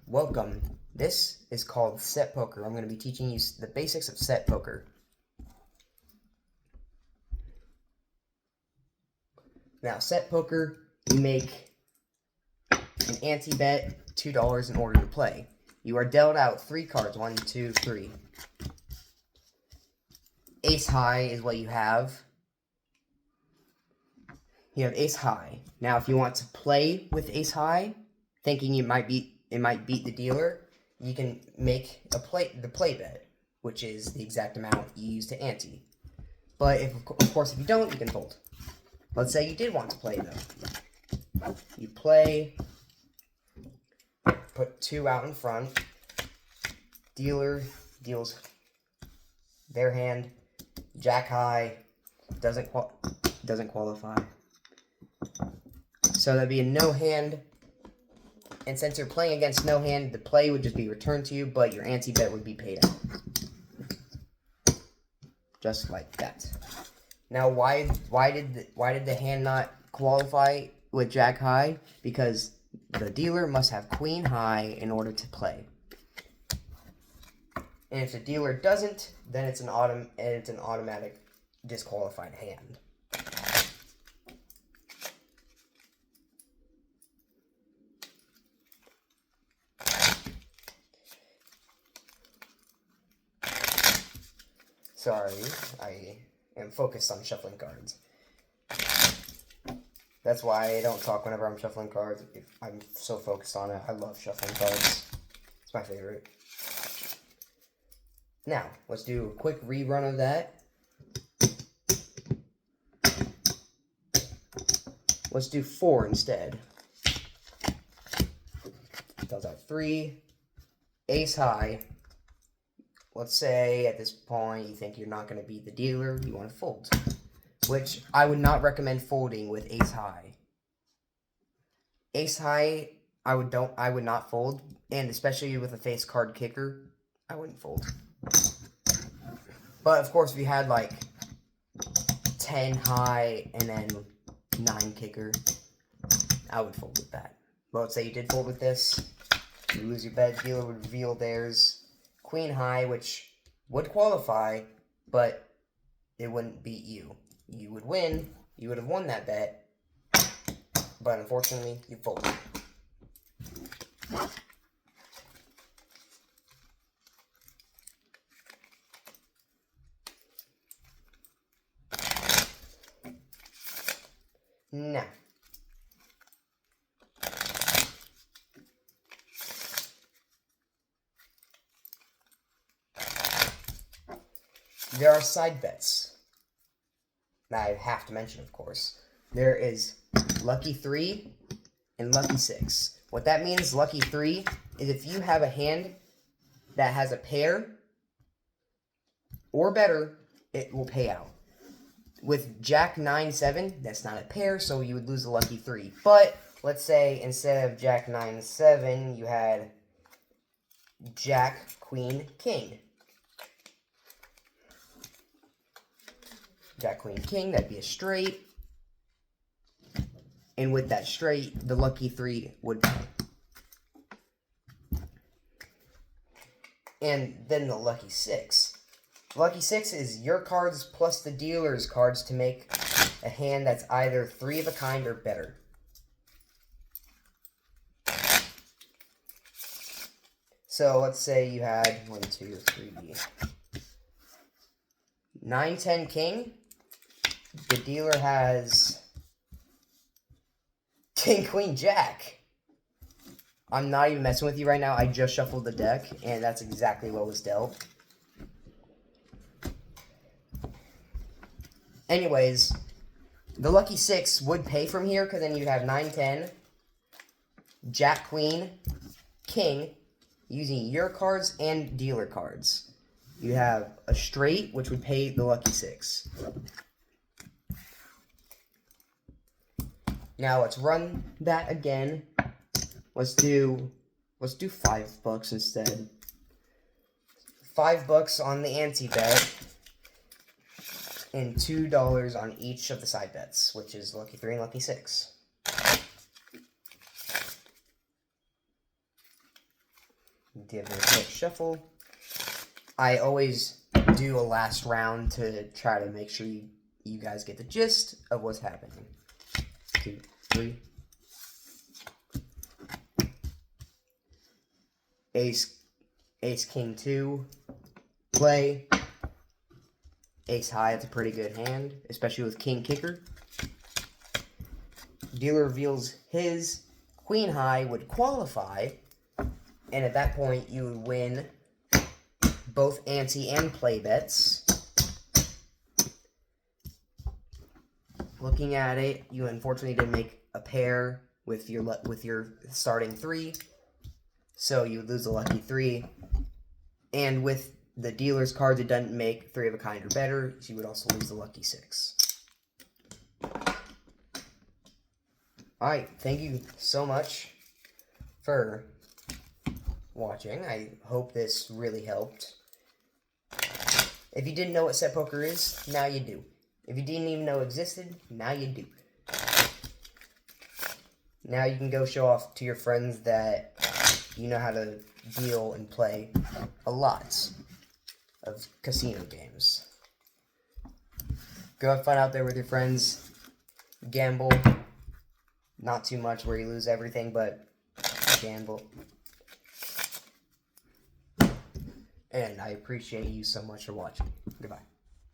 Welcome. This is called set poker. I'm going to be teaching you the basics of set poker. Now, set poker, you make an ante bet $2 in order to play. You are dealt out 3 cards, 1, 2, 3. Ace high is what you have. You have ace high. Now, if you want to play with ace high, thinking it might beat the dealer, you can make the play bet, which is the exact amount you use to ante. But of course, if you don't, you can fold. Let's say you did want to play though. You play, put 2 out in front. Dealer deals their hand. Jack high doesn't qualify. So that'd be a no hand. And since you're playing against no hand, the play would just be returned to you, but your ante bet would be paid out. Just like that. Now, why did the hand not qualify with Jack high? Because the dealer must have Queen high in order to play. And if the dealer doesn't, then it's an automatic disqualified hand. Sorry, I am focused on shuffling cards. That's why I don't talk whenever I'm shuffling cards. I'm so focused on it. I love shuffling cards. It's my favorite. Now, let's do a quick rerun of that. Let's do 4 instead. Deals out 3. Ace high. Let's say at this point you think you're not going to beat the dealer, you want to fold. Which I would not recommend folding with ace high. Ace high, I would not fold, and especially with a face card kicker, I wouldn't fold. But of course, if you had like 10 high and then 9 kicker, I would fold with that. But let's say you did fold with this, you lose your bet, dealer would reveal theirs. Queen high, which would qualify, but it wouldn't beat you. You would win. You would have won that bet, but unfortunately, you folded. Now, there are side bets that I have to mention, of course. There is Lucky 3 and Lucky 6. What that means, Lucky 3, is if you have a hand that has a pair or better, it will pay out. With Jack 9-7, that's not a pair, so you would lose a Lucky 3. But let's say instead of Jack 9-7, you had Jack, Queen, King. Jack, Queen, King, that'd be a straight. And with that straight, the Lucky 3 would pay. And then the Lucky 6. Lucky 6 is your cards plus the dealer's cards to make a hand that's either 3 of a kind or better. So let's say you had 1, 2, 3, 9, 10, King. The dealer has King, Queen, Jack. I'm not even messing with you right now. I just shuffled the deck, and that's exactly what was dealt. Anyways, the Lucky 6 would pay from here, because then you'd have 9, 10, Jack, Queen, King, using your cards and dealer cards. You have a straight, which would pay the Lucky 6. Now let's run that again. Let's do $5 instead. $5 on the ante bet, and $2 on each of the side bets, which is Lucky 3 and Lucky 6. Give it a quick shuffle. I always do a last round to try to make sure you guys get the gist of what's happening. 2, 3. Ace, king 2. Play. Ace high, it's a pretty good hand, especially with king kicker. Dealer reveals his. Queen high would qualify, and at that point you would win both ante and play bets. Looking at it, you unfortunately didn't make a pair with your starting 3, so you would lose a lucky 3. And with the dealer's cards, it doesn't make 3 of a kind or better, so you would also lose the lucky 6. Alright, thank you so much for watching. I hope this really helped. If you didn't know what set poker is, now you do. If you didn't even know it existed, now you do. Now you can go show off to your friends that you know how to deal and play a lot of casino games. Go have fun out there with your friends. Gamble. Not too much where you lose everything, but gamble. And I appreciate you so much for watching. Goodbye.